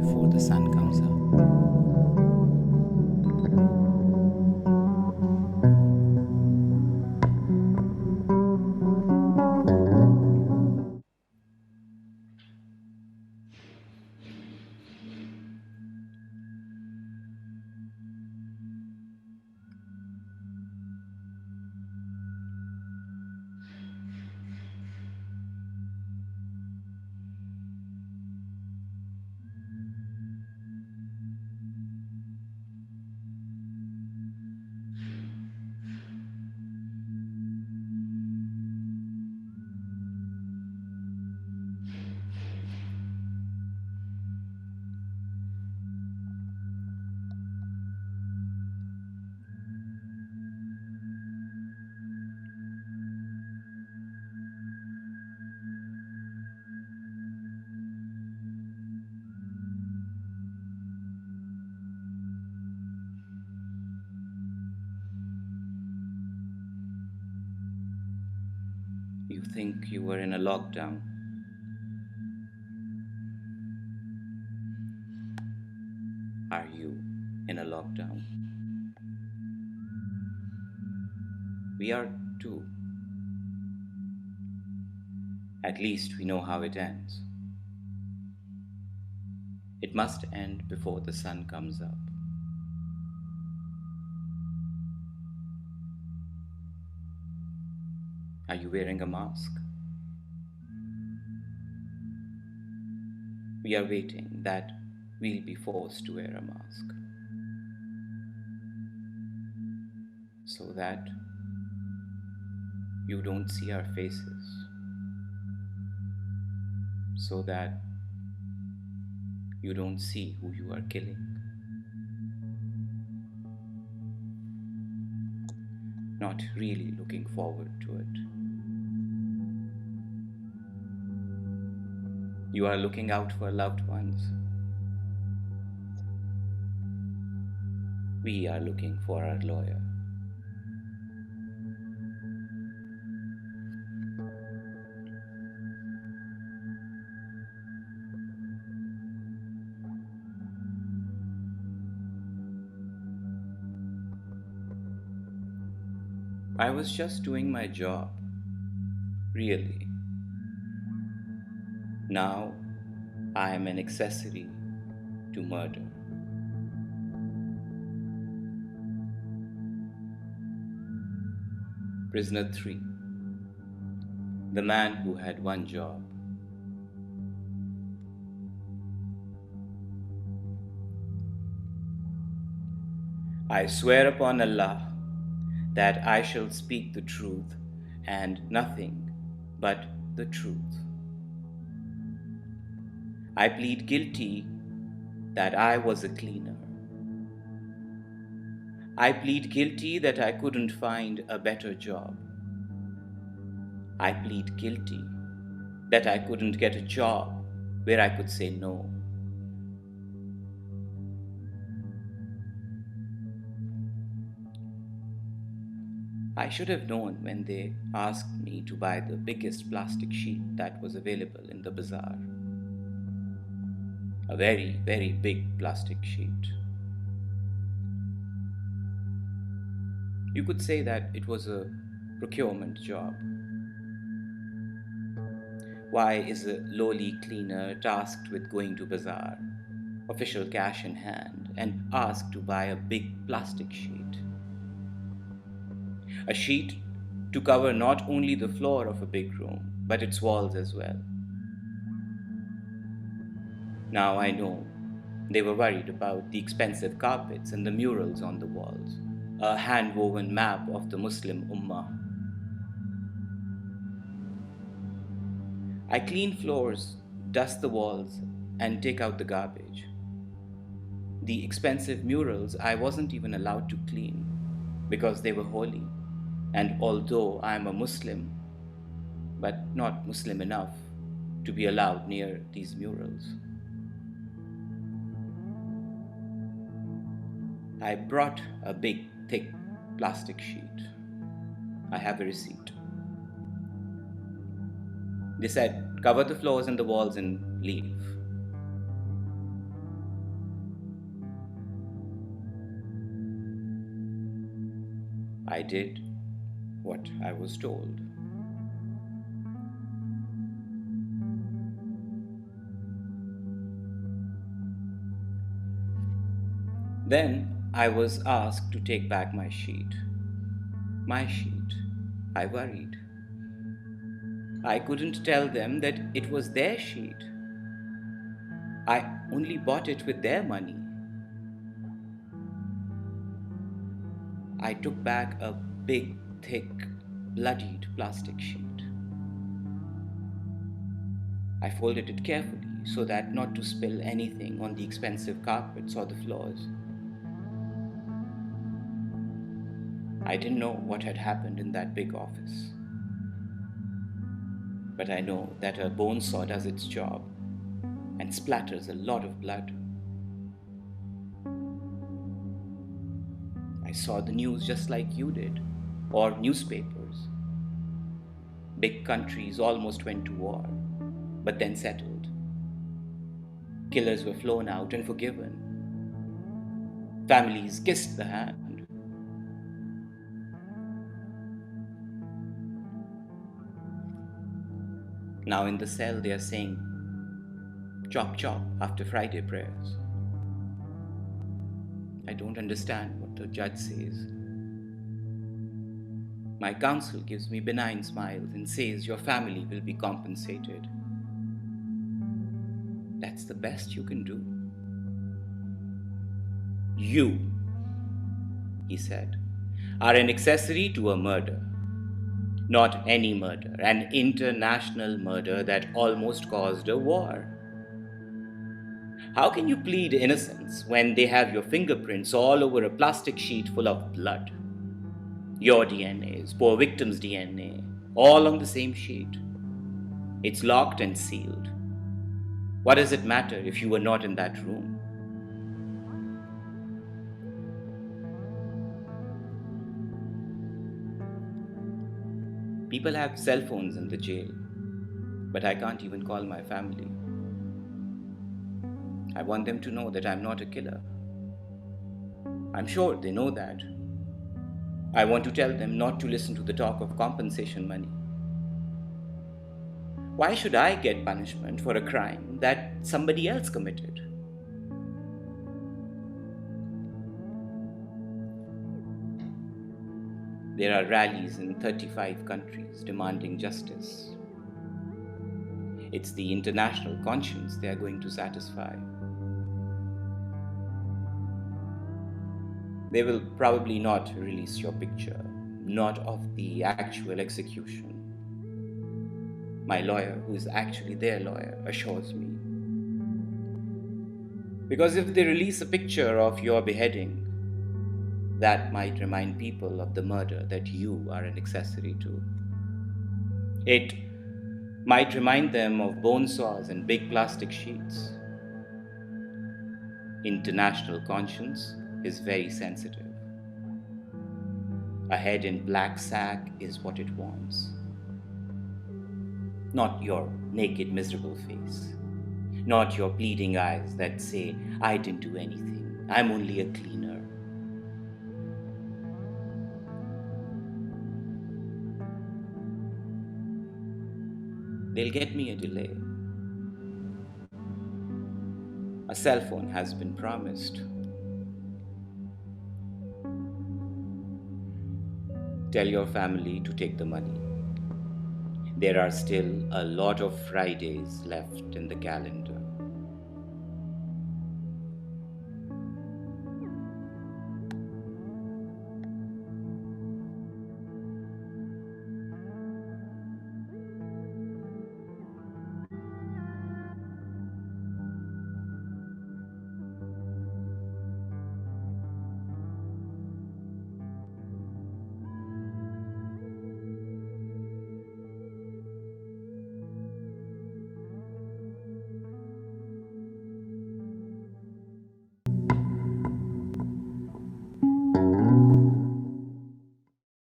before the sun comes up. You think you were in a lockdown. Are you in a lockdown? We are too. At least we know how it ends. It must end before the sun comes up. Are you wearing a mask? We are waiting that we'll be forced to wear a mask. So that you don't see our faces. So that you don't see who you are killing. Not really looking forward to it. You are looking out for loved ones. We are looking for our lawyer. I was just doing my job, really. Now I am an accessory to murder. Prisoner 3, the man who had one job. I swear upon Allah that I shall speak the truth and nothing but the truth. I plead guilty that I was a cleaner. I plead guilty that I couldn't find a better job. I plead guilty that I couldn't get a job where I could say no. I should have known when they asked me to buy the biggest plastic sheet that was available in the bazaar. A very, very big plastic sheet. You could say that it was a procurement job. Why is a lowly cleaner tasked with going to bazaar, official cash in hand, and asked to buy a big plastic sheet? A sheet to cover not only the floor of a big room, but its walls as well. Now I know they were worried about the expensive carpets and the murals on the walls, a hand-woven map of the Muslim Ummah. I clean floors, dust the walls, and take out the garbage. The expensive murals I wasn't even allowed to clean because they were holy. And although I am a Muslim, but not Muslim enough to be allowed near these murals. I brought a big, thick plastic sheet. I have a receipt. They said, cover the floors and the walls and leave. I did what I was told. Then I was asked to take back my sheet. My sheet. I worried. I couldn't tell them that it was their sheet. I only bought it with their money. I took back a big, thick, bloodied plastic sheet. I folded it carefully so that not to spill anything on the expensive carpets or the floors. I didn't know what had happened in that big office. But I know that a bone saw does its job and splatters a lot of blood. I saw the news just like you did, or newspapers. Big countries almost went to war, but then settled. Killers were flown out and forgiven. Families kissed the hand. Now in the cell they are saying, chop chop after Friday prayers. I don't understand what the judge says. My counsel gives me benign smiles and says your family will be compensated. That's the best you can do. You, he said, are an accessory to a murder. Not any murder, an international murder that almost caused a war. How can you plead innocence when they have your fingerprints all over a plastic sheet full of blood? Your DNAs, poor victim's DNA, all on the same sheet. It's locked and sealed. What does it matter if you were not in that room? People have cell phones in the jail, but I can't even call my family. I want them to know that I'm not a killer. I'm sure they know that. I want to tell them not to listen to the talk of compensation money. Why should I get punishment for a crime that somebody else committed? There are rallies in 35 countries demanding justice. It's the international conscience they are going to satisfy. They will probably not release your picture, not of the actual execution. My lawyer, who is actually their lawyer, assures me. Because if they release a picture of your beheading, that might remind people of the murder that you are an accessory to. It might remind them of bone saws and big plastic sheets. International conscience is very sensitive. A head in black sack is what it wants. Not your naked, miserable face. Not your pleading eyes that say, I didn't do anything. I'm only a cleaner. They'll get me a delay. A cell phone has been promised. Tell your family to take the money. There are still a lot of Fridays left in the calendar.